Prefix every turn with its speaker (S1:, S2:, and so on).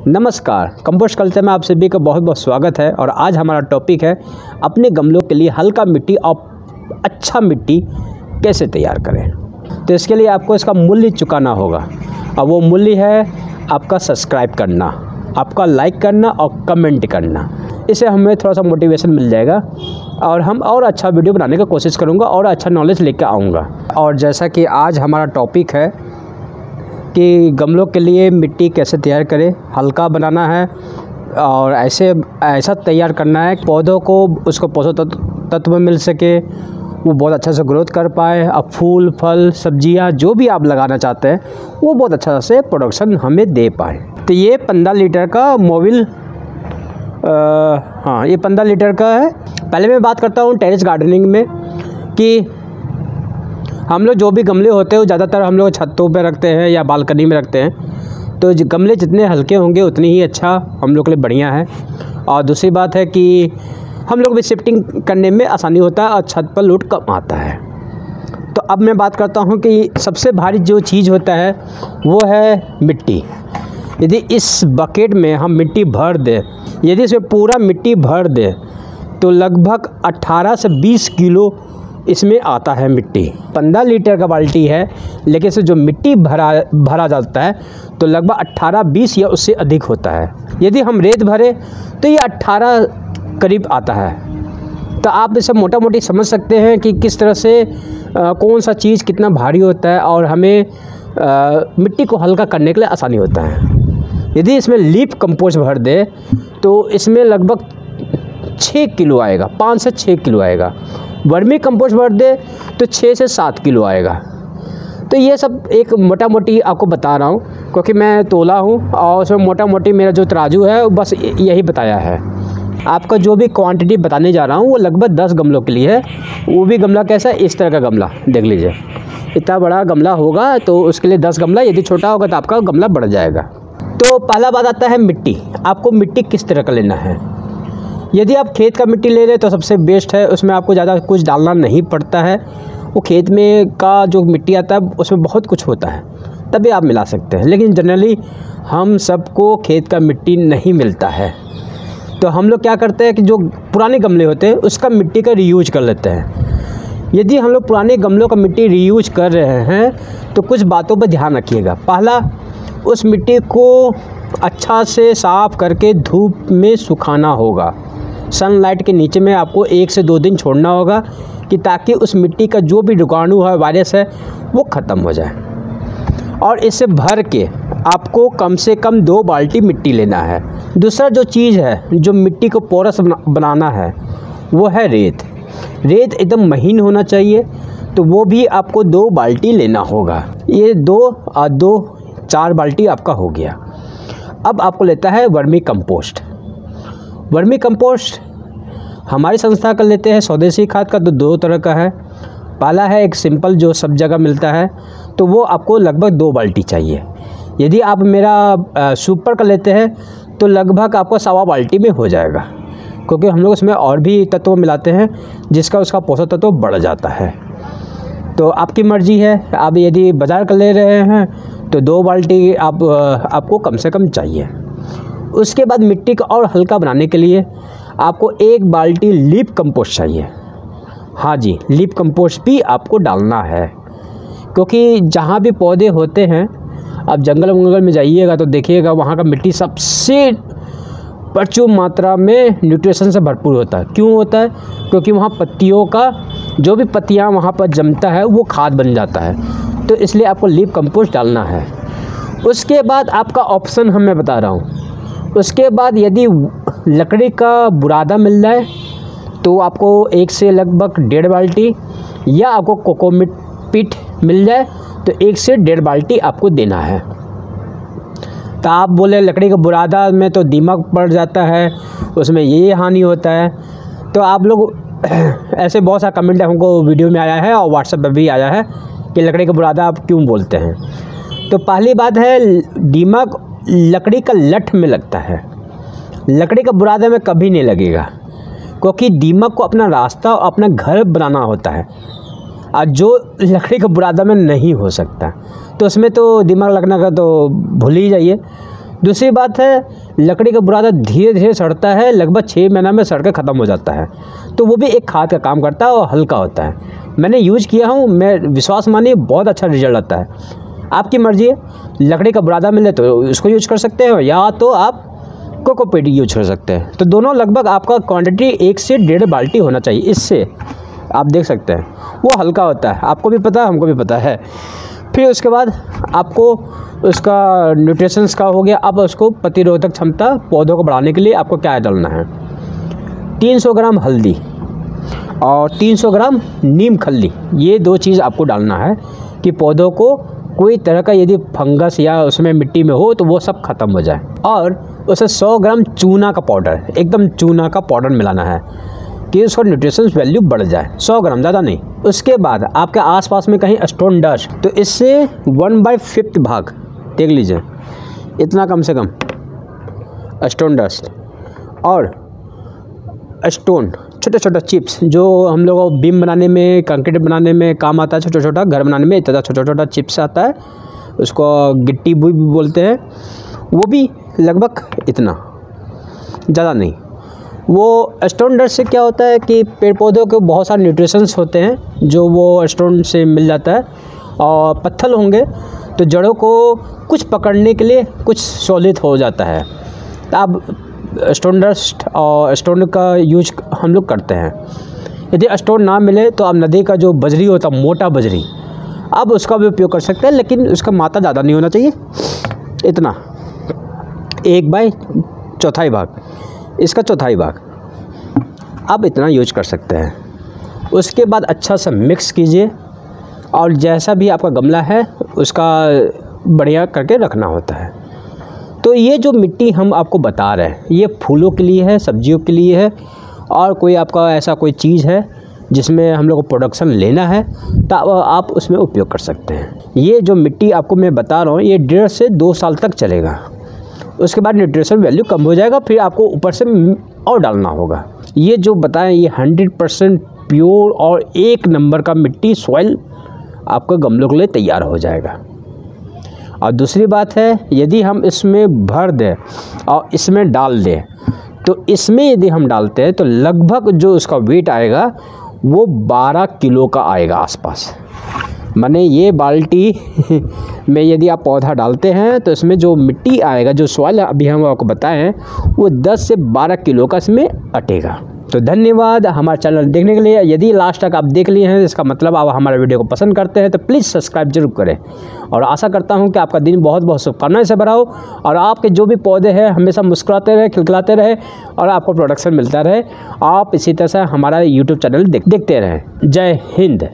S1: नमस्कार, compost culture में आप सभी का बहुत बहुत स्वागत है। और आज हमारा टॉपिक है अपने गमलों के लिए हल्का मिट्टी और अच्छा मिट्टी कैसे तैयार करें। तो इसके लिए आपको इसका मूल्य चुकाना होगा और वो मूल्य है आपका सब्सक्राइब करना, आपका लाइक करना और कमेंट करना। इससे हमें थोड़ा सा मोटिवेशन मिल जाएगा और हम और अच्छा वीडियो बनाने की कोशिश करूँगा और अच्छा नॉलेज लेकर आऊँगा। और जैसा कि आज हमारा टॉपिक है कि गमलों के लिए मिट्टी कैसे तैयार करें, हल्का बनाना है और ऐसा तैयार करना है पौधों को उसको पोषक तत्व मिल सके, वो बहुत अच्छा से ग्रोथ कर पाए। अब फूल फल सब्जियां जो भी आप लगाना चाहते हैं वो बहुत अच्छा से प्रोडक्शन हमें दे पाए। तो ये 15 लीटर का मोबिल ये 15 लीटर का है। पहले मैं बात करता हूँ टेरेस गार्डनिंग में कि हम लोग जो भी गमले होते हैं वो ज़्यादातर हम लोग छतों पे रखते हैं या बालकनी में रखते हैं। तो गमले जितने हल्के होंगे उतनी ही अच्छा हम लोग के लिए बढ़िया है। और दूसरी बात है कि हम लोग भी शिफ्टिंग करने में आसानी होता है और छत पर लोड कम आता है। तो अब मैं बात करता हूँ कि सबसे भारी जो चीज़ होता है वो है मिट्टी। यदि इस बकेट में हम मिट्टी भर दें, यदि इसमें पूरा मिट्टी भर दें तो लगभग 18 से 20 किलो इसमें आता है मिट्टी। 15 लीटर का बाल्टी है लेकिन इससे जो मिट्टी भरा जाता है तो लगभग 18-20 या उससे अधिक होता है। यदि हम रेत भरे तो ये 18 करीब आता है। तो आप इसे मोटा मोटी समझ सकते हैं कि किस तरह से कौन सा चीज़ कितना भारी होता है और हमें मिट्टी को हल्का करने के लिए आसानी होता है। यदि इसमें लीफ कंपोस्ट भर दे तो इसमें लगभग 6 किलो आएगा, 5 से 6 किलो आएगा। वर्मी कंपोस्ट भर दे तो 6 से 7 किलो आएगा। तो ये सब एक मोटा मोटी आपको बता रहा हूँ क्योंकि मैं तोला हूँ और उसमें मोटा मोटी मेरा जो तराजू है वो बस यही बताया है। आपका जो भी क्वांटिटी बताने जा रहा हूँ वो लगभग 10 गमलों के लिए है। वो भी गमला कैसा है, इस तरह का गमला देख लीजिए। इतना बड़ा गमला होगा तो उसके लिए 10 गमला, यदि छोटा होगा तो आपका गमला बढ़ जाएगा। तो पहला बात आता है मिट्टी। आपको मिट्टी किस तरह का लेना है। यदि आप खेत का मिट्टी ले रहे हैं तो सबसे बेस्ट है, उसमें आपको ज़्यादा कुछ डालना नहीं पड़ता है। वो खेत में का जो मिट्टी आता है उसमें बहुत कुछ होता है, तभी आप मिला सकते हैं। लेकिन जनरली हम सबको खेत का मिट्टी नहीं मिलता है तो हम लोग क्या करते हैं कि जो पुराने गमले होते हैं उसका मिट्टी का रीयूज कर लेते हैं। यदि हम लोग पुराने गमलों का मिट्टी रीयूज कर रहे हैं तो कुछ बातों पर ध्यान रखिएगा। पहला, उस मिट्टी को अच्छा से साफ़ करके धूप में सुखाना होगा। सनलाइट के नीचे में आपको 1 से 2 दिन छोड़ना होगा कि ताकि उस मिट्टी का जो भी रोगाणु है, वायरस है, वो ख़त्म हो जाए। और इसे भर के आपको कम से कम 2 बाल्टी मिट्टी लेना है। दूसरा जो चीज़ है जो मिट्टी को पोरस बनाना है वो है रेत। रेत एकदम महीन होना चाहिए, तो वो भी आपको 2 बाल्टी लेना होगा। ये 2 और 2 4 बाल्टी आपका हो गया। अब आपको लेता है वर्मी कंपोस्ट। वर्मी कंपोस्ट हमारी संस्था का लेते हैं स्वदेशी खाद का, तो 2 तरह का है। पहला है एक सिंपल जो सब जगह मिलता है, तो वो आपको लगभग 2 बाल्टी चाहिए। यदि आप मेरा सुपर का लेते हैं तो लगभग आपको 1.25 बाल्टी में हो जाएगा, क्योंकि हम लोग उसमें और भी तत्व मिलाते हैं जिसका उसका पोषक तत्व बढ़ जाता है। तो आपकी मर्ज़ी है, आप यदि बाज़ार का ले रहे हैं तो 2 बाल्टी आपको कम से कम चाहिए। उसके बाद मिट्टी को और हल्का बनाने के लिए आपको 1 बाल्टी लीफ कंपोस्ट चाहिए। हाँ जी, लीफ कंपोस्ट भी आपको डालना है, क्योंकि जहाँ भी पौधे होते हैं, आप जंगल वंगल में जाइएगा तो देखिएगा वहाँ का मिट्टी सबसे प्रचुर मात्रा में न्यूट्रिशन से भरपूर होता है। क्यों होता है? क्योंकि वहाँ पत्तियों का जो भी पत्तियाँ वहाँ पर जमता है वो खाद बन जाता है। तो इसलिए आपको लीफ कंपोस्ट डालना है। उसके बाद आपका ऑप्शन मैं बता रहा हूँ। उसके बाद यदि लकड़ी का बुरादा मिल जाए तो आपको 1 से लगभग 1.5 बाल्टी, या आपको कोकोमिट पिट मिल जाए तो 1 से 1.5 बाल्टी आपको देना है। तो आप बोले लकड़ी का बुरादा में तो दीमक पड़ जाता है, उसमें ये हानि होता है। तो आप लोग ऐसे बहुत सारा कमेंट हमको वीडियो में आया है और व्हाट्सएप पर भी आया है कि लकड़ी का बुरादा आप क्यों बोलते हैं। तो पहली बात है, दीमक लकड़ी का लठ में लगता है, लकड़ी का बुरादा में कभी नहीं लगेगा, क्योंकि दीमक को अपना रास्ता और अपना घर बनाना होता है, और जो लकड़ी का बुरादा में नहीं हो सकता। तो उसमें तो दीमक लगने का तो भूल ही जाइए। दूसरी बात है, लकड़ी का बुरादा धीरे धीरे सड़ता है, लगभग 6 महीना में सड़ के ख़त्म हो जाता है। तो वो भी एक खाद का काम करता है और हल्का होता है। मैंने यूज़ किया हूँ, मैं विश्वास मानिए बहुत अच्छा रिजल्ट आता है। आपकी मर्ज़ी है, लकड़ी का बुरादा मिले तो उसको यूज कर सकते हो, या तो आप कोकोपीट यूज कर सकते हैं। तो दोनों लगभग आपका क्वांटिटी 1 से 1.5 बाल्टी होना चाहिए। इससे आप देख सकते हैं वो हल्का होता है, आपको भी पता है, हमको भी पता है। फिर उसके बाद आपको उसका न्यूट्रिशंस का हो गया। अब उसको प्रतिरोधक क्षमता पौधों को बढ़ाने के लिए आपको क्या डालना है, 300 ग्राम हल्दी और 300 ग्राम नीम खल्ली, ये 2 चीज़ आपको डालना है कि पौधों को कोई तरह का यदि फंगस या उसमें मिट्टी में हो तो वो सब ख़त्म हो जाए। और उसे 100 ग्राम चूना का पाउडर, एकदम चूना का पाउडर मिलाना है कि उसका न्यूट्रिशंस वैल्यू बढ़ जाए। 100 ग्राम, ज़्यादा नहीं। उसके बाद आपके आसपास में कहीं स्टोन डस्ट, तो इससे 1/5 भाग देख लीजिए, इतना कम से कम स्टोन डस्ट और स्टोन, छोटा छोटा चिप्स जो हम लोग बीम बनाने में, कंक्रीट बनाने में काम आता है, छोटा छोटा घर बनाने में इतना छोटा छोटा चिप्स आता है, उसको गिट्टी भी बोलते हैं, वो भी लगभग इतना, ज़्यादा नहीं। वो स्टोन डस्ट से क्या होता है कि पेड़ पौधों के बहुत सारे न्यूट्रिशंस होते हैं जो वो स्टोन से मिल जाता है, और पत्थर होंगे तो जड़ों को कुछ पकड़ने के लिए कुछ सॉलिड हो जाता है। तो अब स्टोन डस्ट और स्टोन का यूज हम लोग करते हैं। यदि स्टोन ना मिले तो आप नदी का जो बजरी होता है, मोटा बजरी, अब उसका भी उपयोग कर सकते हैं, लेकिन उसका मात्रा ज़्यादा नहीं होना चाहिए, इतना 1/4 भाग, इसका 1/4 भाग आप इतना यूज कर सकते हैं। उसके बाद अच्छा सा मिक्स कीजिए, और जैसा भी आपका गमला है उसका बढ़िया करके रखना होता है। तो ये जो मिट्टी हम आपको बता रहे हैं, ये फूलों के लिए है, सब्जियों के लिए है, और कोई आपका ऐसा कोई चीज़ है जिसमें हम लोग को प्रोडक्शन लेना है तो आप उसमें उपयोग कर सकते हैं। ये जो मिट्टी आपको मैं बता रहा हूँ, ये 1.5 से 2 साल तक चलेगा। उसके बाद न्यूट्रिशन वैल्यू कम हो जाएगा, फिर आपको ऊपर से और डालना होगा। ये जो बताएं, ये 100% प्योर और 1 नंबर का मिट्टी सॉइल आपको गमलों के लिए तैयार हो जाएगा। और दूसरी बात है, यदि हम इसमें भर दें और इसमें डाल दें, तो इसमें यदि हम डालते हैं तो लगभग जो उसका वेट आएगा वो 12 किलो का आएगा आसपास। माने ये बाल्टी में यदि आप पौधा डालते हैं तो इसमें जो मिट्टी आएगा, जो सॉइल अभी हम आपको बताए हैं, वो 10 से 12 किलो का इसमें अटेगा। तो धन्यवाद हमारे चैनल देखने के लिए। यदि लास्ट तक आप देख लिए हैं, इसका मतलब आप हमारे वीडियो को पसंद करते हैं, तो प्लीज़ सब्सक्राइब जरूर करें। और आशा करता हूं कि आपका दिन बहुत बहुत शुभकामनाएं से भरा हो, और आपके जो भी पौधे हैं हमेशा मुस्कुराते रहे, खिलखिलाते रहे, और आपको प्रोडक्शन मिलता रहे। आप इसी तरह से हमारा यूट्यूब चैनल देखते रहें। जय हिंद।